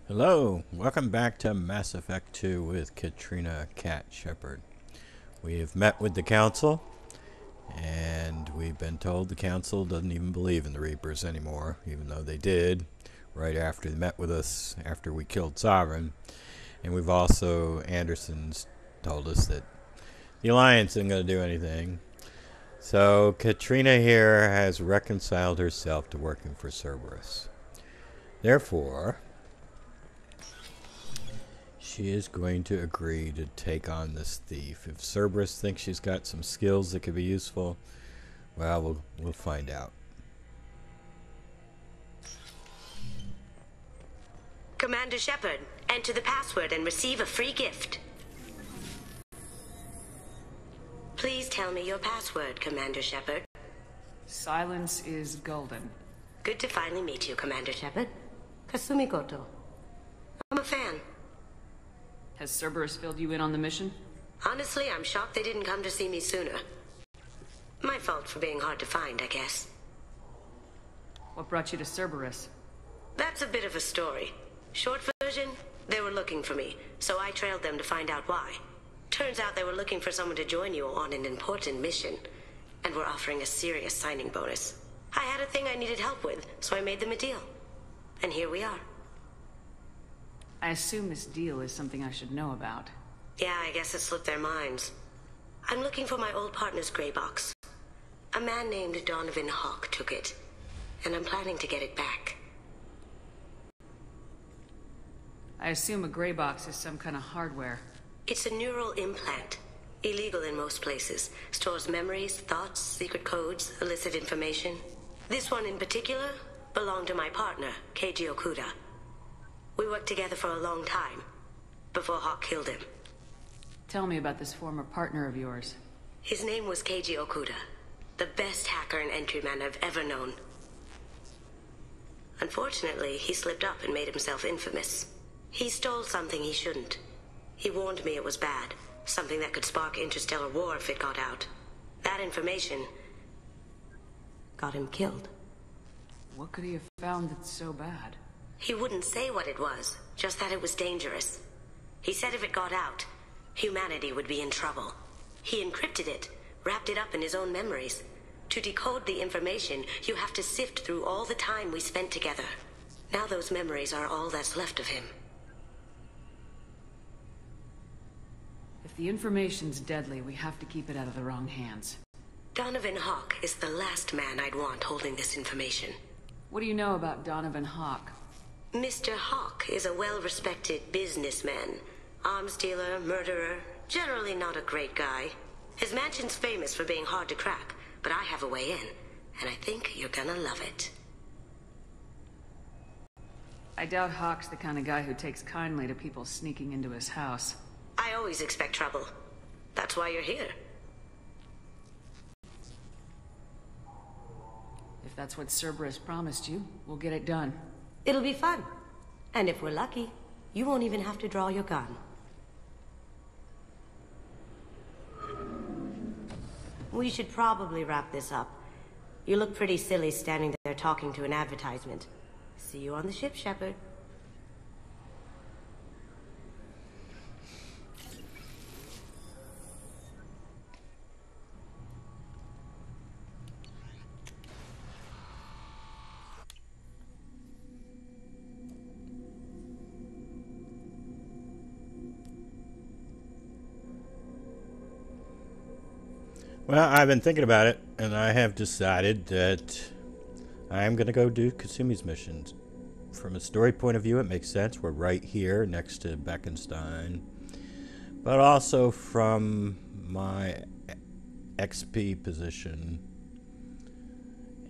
Hello, welcome back to Mass Effect 2 with Katrina Cat Shepard. We have met with the Council, and we've been told the Council doesn't even believe in the Reapers anymore, even though they did right after they met with us after we killed Sovereign. And we've also, Anderson's told us that the Alliance isn't going to do anything. So Katrina here has reconciled herself to working for Cerberus. Therefore, she is going to agree to take on this thief. If Cerberus thinks she's got some skills that could be useful, well, we'll find out. Commander Shepard, enter the password and receive a free gift. Please tell me your password, Commander Shepard. Silence is golden. Good to finally meet you, Commander Shepard. Kasumi Goto. I'm a fan. Has Cerberus filled you in on the mission? Honestly, I'm shocked they didn't come to see me sooner. My fault for being hard to find, I guess. What brought you to Cerberus? That's a bit of a story. Short version, they were looking for me, so I trailed them to find out why. Turns out they were looking for someone to join you on an important mission, and were offering a serious signing bonus. I had a thing I needed help with, so I made them a deal. And here we are. I assume this deal is something I should know about. Yeah, I guess it slipped their minds. I'm looking for my old partner's greybox. A man named Donovan Hock took it, and I'm planning to get it back. I assume a greybox is some kind of hardware. It's a neural implant. Illegal in most places. Stores memories, thoughts, secret codes, illicit information. This one in particular belonged to my partner, Keiji Okuda. We worked together for a long time, before Hawk killed him. Tell me about this former partner of yours. His name was Keiji Okuda, the best hacker and entryman I've ever known. Unfortunately, he slipped up and made himself infamous. He stole something he shouldn't. He warned me it was bad, something that could spark interstellar war if it got out. That information got him killed. What could he have found that's so bad? He wouldn't say what it was, just that it was dangerous. He said if it got out, humanity would be in trouble. He encrypted it, wrapped it up in his own memories. To decode the information, you have to sift through all the time we spent together. Now those memories are all that's left of him. If the information's deadly, we have to keep it out of the wrong hands. Donovan Hock is the last man I'd want holding this information. What do you know about Donovan Hock? Mr. Hock is a well-respected businessman. Arms dealer, murderer, generally not a great guy. His mansion's famous for being hard to crack, but I have a way in, and I think you're gonna love it. I doubt Hock's the kind of guy who takes kindly to people sneaking into his house. I always expect trouble. That's why you're here. If that's what Cerberus promised you, we'll get it done. It'll be fun. And if we're lucky, you won't even have to draw your gun. We should probably wrap this up. You look pretty silly standing there talking to an advertisement. See you on the ship, Shepard. Well, I've been thinking about it, and I have decided that I'm going to go do Kasumi's missions. From a story point of view, it makes sense. We're right here next to Beckenstein. But also from my XP position,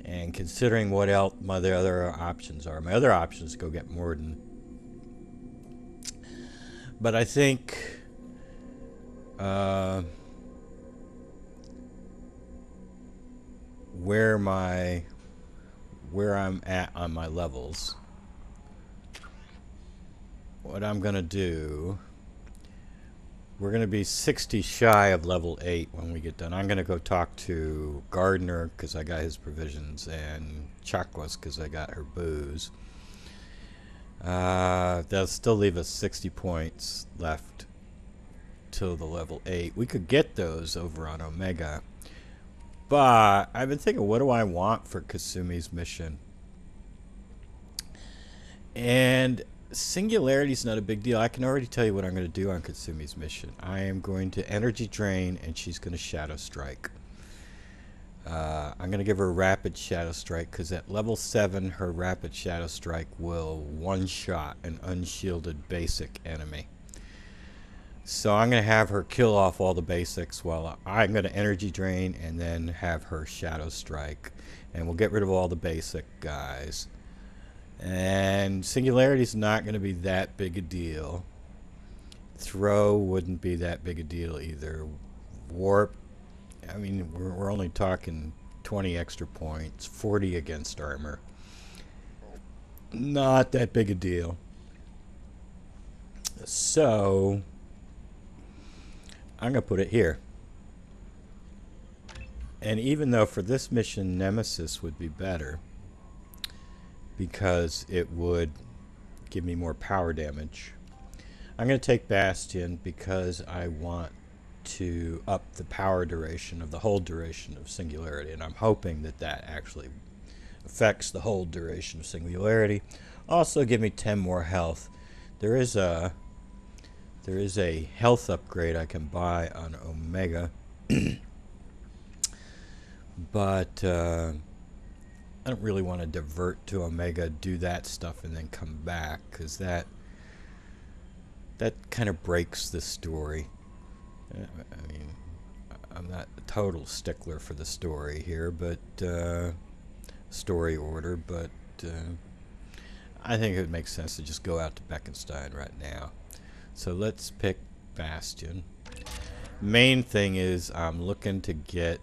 and considering what else my other options are. My other options is go get Morden. But I think where I'm at on my levels, what I'm gonna do, we're gonna be 60 shy of level 8 when we get done. I'm gonna go talk to Gardner because I got his provisions, and Chakwas because I got her booze. That'll still leave us 60 points left till the level 8. We could get those over on Omega. But I've been thinking, what do I want for Kasumi's mission? And Singularity's not a big deal. I can already tell you what I'm going to do on Kasumi's mission. I am going to energy drain, and she's going to shadow strike. I'm going to give her a rapid shadow strike, because at level 7, her rapid shadow strike will one-shot an unshielded basic enemy. So I'm going to have her kill off all the basics while I'm going to energy drain and then have her shadow strike. And we'll get rid of all the basic guys. And Singularity's not going to be that big a deal. Throw wouldn't be that big a deal either. Warp, I mean, we're only talking 20 extra points, 40 against armor. Not that big a deal. So I'm going to put it here. And even though for this mission Nemesis would be better, because it would give me more power damage, I'm going to take Bastion because I want to up the power duration of the hold duration of Singularity, and I'm hoping that that actually affects the hold duration of Singularity. Also give me 10 more health. There is a health upgrade I can buy on Omega, but I don't really want to divert to Omega, do that stuff, and then come back, because that kind of breaks the story. I mean, I'm not a total stickler for the story here, but story order, but I think it would make sense to just go out to Beckenstein right now. So let's pick Bastion. Main thing is I'm looking to get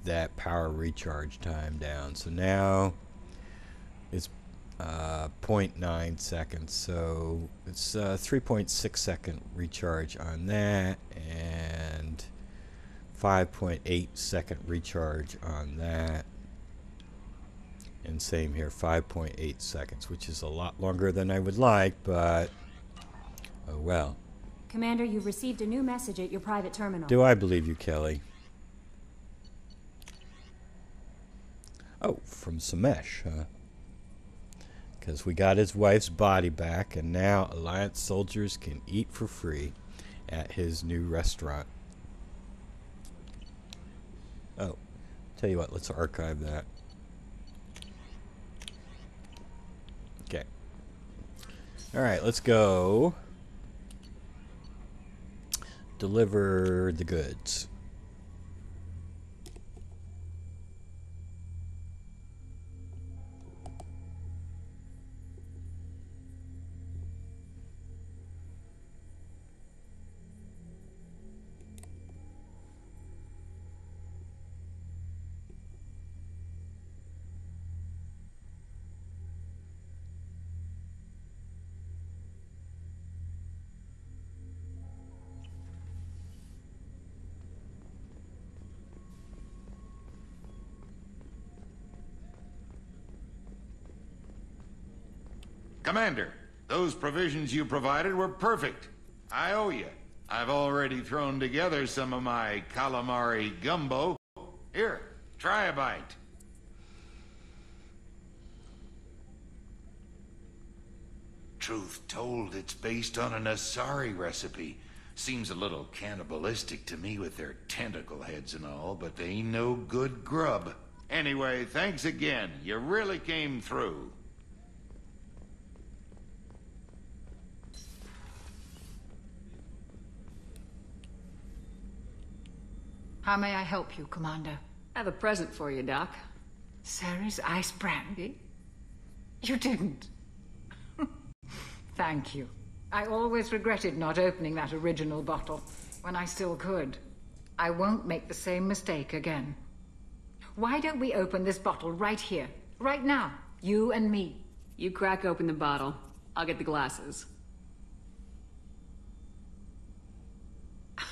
that power recharge time down. So now it's 0.9 seconds. So it's 3.6 second recharge on that, and 5.8 second recharge on that. And same here, 5.8 seconds, which is a lot longer than I would like, but oh well. Commander, you've received a new message at your private terminal. Do I believe you, Kelly? Oh, from Samesh, huh? Because we got his wife's body back, and now Alliance soldiers can eat for free at his new restaurant. Oh, tell you what, let's archive that. Okay. Alright, let's go deliver the goods. Commander, those provisions you provided were perfect. I owe you. I've already thrown together some of my calamari gumbo. Here, try a bite. Truth told, it's based on an Asari recipe. Seems a little cannibalistic to me with their tentacle heads and all, but they ain't no good grub. Anyway, thanks again. You really came through. How may I help you, Commander? I have a present for you, Doc. Sarah's ice brandy? You didn't. Thank you. I always regretted not opening that original bottle when I still could. I won't make the same mistake again. Why don't we open this bottle right here, right now? You and me. You crack open the bottle. I'll get the glasses.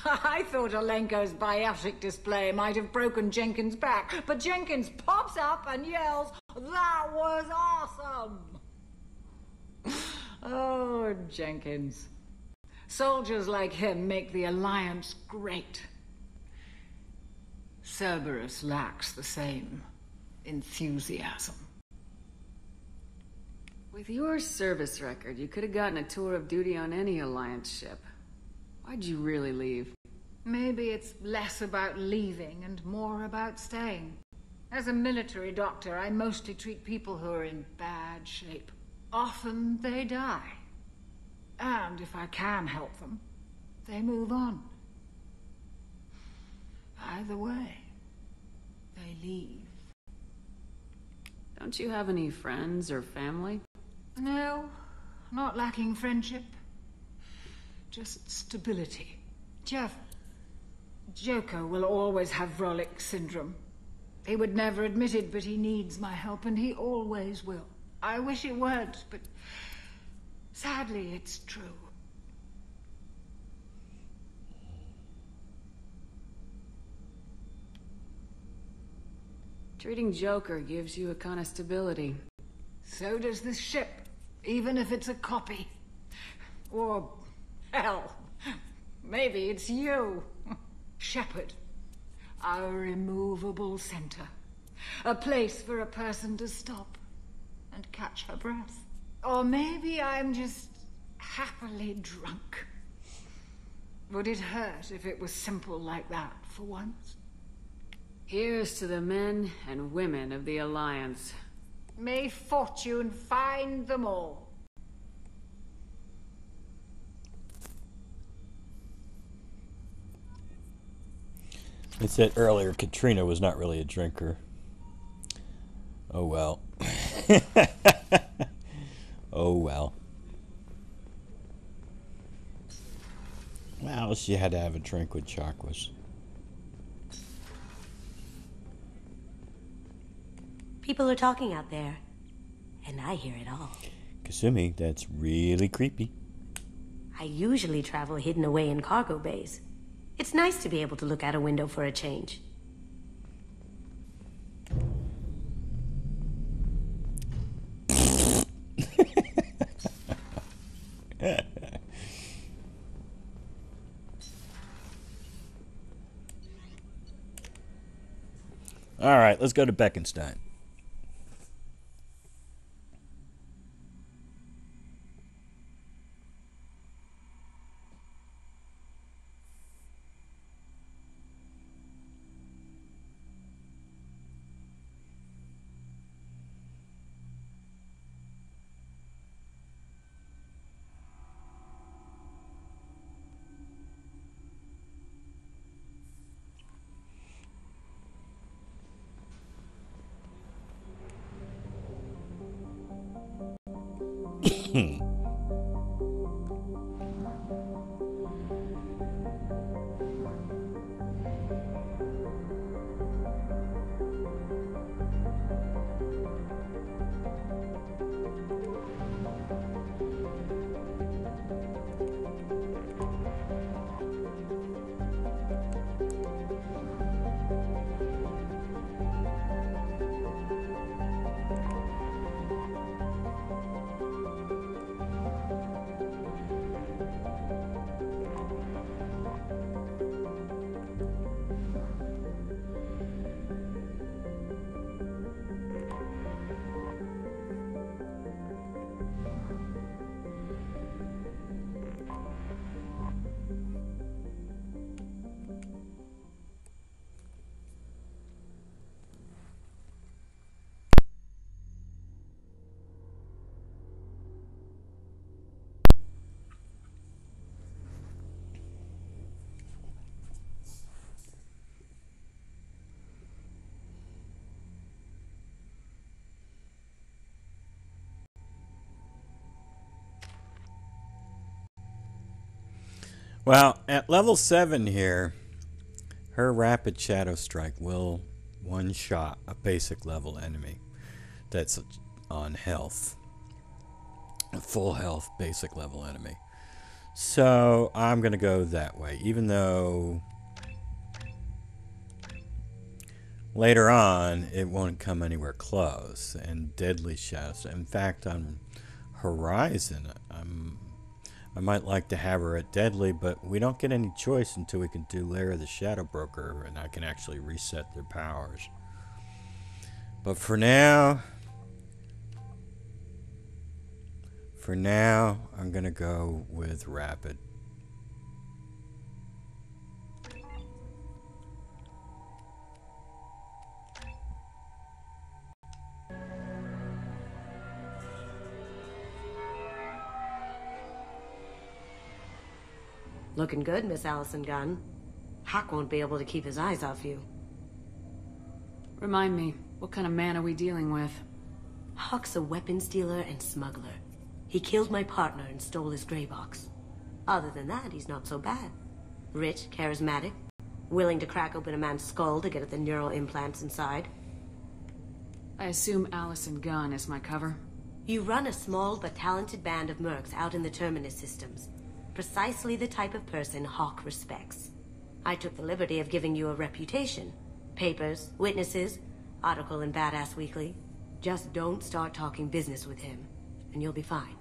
I thought Alenko's biotic display might have broken Jenkins' back, but Jenkins pops up and yells, "That was awesome!" Shepard, Jenkins. Soldiers like him make the Alliance great. Cerberus lacks the same enthusiasm. With your service record, you could have gotten a tour of duty on any Alliance ship. Why'd you really leave? Maybe it's less about leaving and more about staying. As a military doctor, I mostly treat people who are in bad shape. Often they die. And if I can help them, they move on. Either way, they leave. Don't you have any friends or family? No, not lacking friendship. Just stability. Joker will always have Vrolic syndrome. He would never admit it, but he needs my help, and he always will. I wish it weren't, but sadly, it's true. Treating Joker gives you a kind of stability. So does this ship, even if it's a copy. Or, hell, maybe it's you. Shepard. Our immovable center. A place for a person to stop and catch her breath. Or maybe I'm just happily drunk. Would it hurt if it was simple like that for once? Here's to the men and women of the Alliance. May fortune find them all. I said earlier, Katrina was not really a drinker. Oh well. Oh well. Well, she had to have a drink with Chakwas. People are talking out there, and I hear it all. Kasumi, that's really creepy. I usually travel hidden away in cargo bays. It's nice to be able to look out a window for a change. All right, let's go to Beckenstein. Well, at level 7 here, her rapid shadow strike will one-shot a basic level enemy that's on health. A full health basic level enemy. So I'm going to go that way, even though later on it won't come anywhere close. And deadly shadows. In fact, on Horizon, I might like to have her at Deadly, but we don't get any choice until we can do Lair of the Shadow Broker, and I can actually reset their powers. But for now, I'm gonna go with Rapid. Looking good, Miss Allison Gunn. Hock won't be able to keep his eyes off you. Remind me, what kind of man are we dealing with? Hock's a weapons dealer and smuggler. He killed my partner and stole his greybox. Other than that, he's not so bad. Rich, charismatic, willing to crack open a man's skull to get at the neural implants inside. I assume Allison Gunn is my cover. You run a small but talented band of mercs out in the Terminus systems. Precisely the type of person Hock respects. I took the liberty of giving you a reputation. Papers, witnesses, article in Badass Weekly. Just don't start talking business with him, and you'll be fine.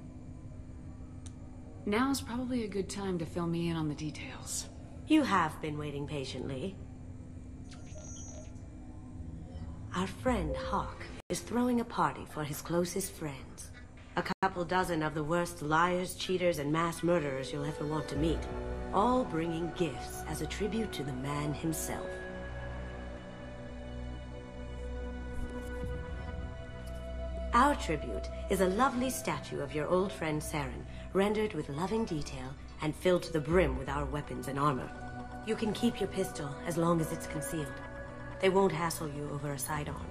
Now's probably a good time to fill me in on the details. You have been waiting patiently. Our friend Hock is throwing a party for his closest friends. A couple dozen of the worst liars, cheaters, and mass murderers you'll ever want to meet. All bringing gifts as a tribute to the man himself. Our tribute is a lovely statue of your old friend Saren, rendered with loving detail and filled to the brim with our weapons and armor. You can keep your pistol as long as it's concealed. They won't hassle you over a sidearm.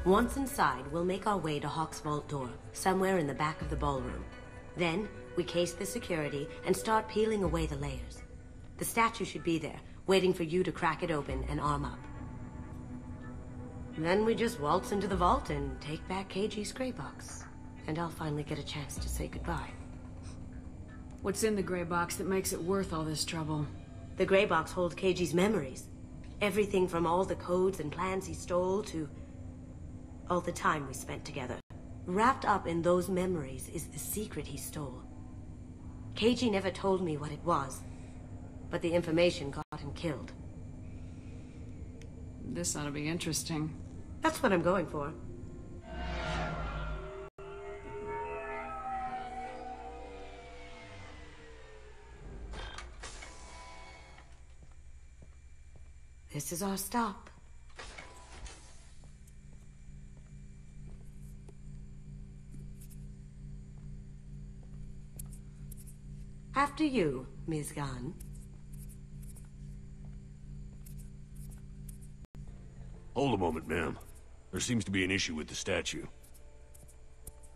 Once inside, we'll make our way to Hock's vault door, somewhere in the back of the ballroom. Then, we case the security and start peeling away the layers. The statue should be there, waiting for you to crack it open and arm up. Then we just waltz into the vault and take back KG's greybox. And I'll finally get a chance to say goodbye. What's in the gray box that makes it worth all this trouble? The greybox holds KG's memories. Everything from all the codes and plans he stole to all the time we spent together. Wrapped up in those memories is the secret he stole. KG never told me what it was, but the information got him killed. This ought to be interesting. That's what I'm going for. This is our stop. After you, Ms. Gunn. Hold a moment, ma'am. There seems to be an issue with the statue.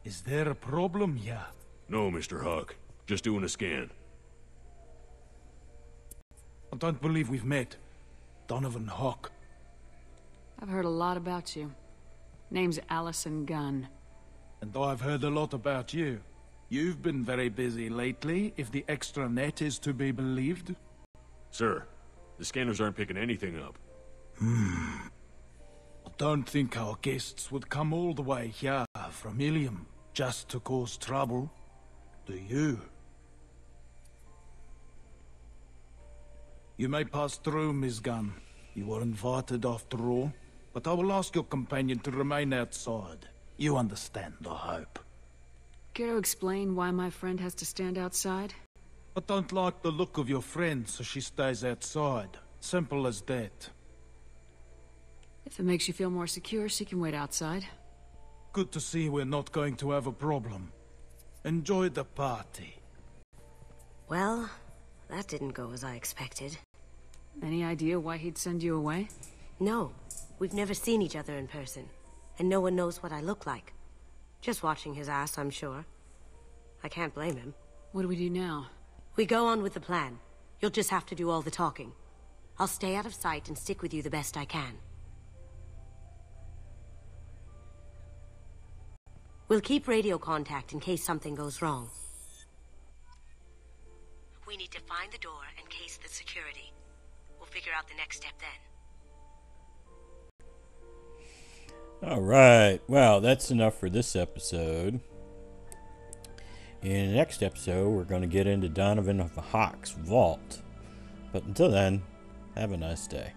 Is there a problem here? No, Mr. Hock. Just doing a scan. I don't believe we've met. Donovan Hock. I've heard a lot about you. Name's Allison Gunn. And I've heard a lot about you. You've been very busy lately, if the extranet is to be believed. Sir, the scanners aren't picking anything up. I don't think our guests would come all the way here from Ilium just to cause trouble. Do you? You may pass through, Miss Gunn. You were invited after all. But I will ask your companion to remain outside. You understand, I hope. Care to explain why my friend has to stand outside? I don't like the look of your friend, so she stays outside. Simple as that. If it makes you feel more secure, she can wait outside. Good to see we're not going to have a problem. Enjoy the party. Well, that didn't go as I expected. Any idea why he'd send you away? No, we've never seen each other in person, and no one knows what I look like. Just watching his ass, I'm sure. I can't blame him. What do we do now? We go on with the plan. You'll just have to do all the talking. I'll stay out of sight and stick with you the best I can. We'll keep radio contact in case something goes wrong. We need to find the door and case the security. We'll figure out the next step then. All right. Well, that's enough for this episode. In the next episode, we're going to get into Donovan Hock's vault. But until then, have a nice day.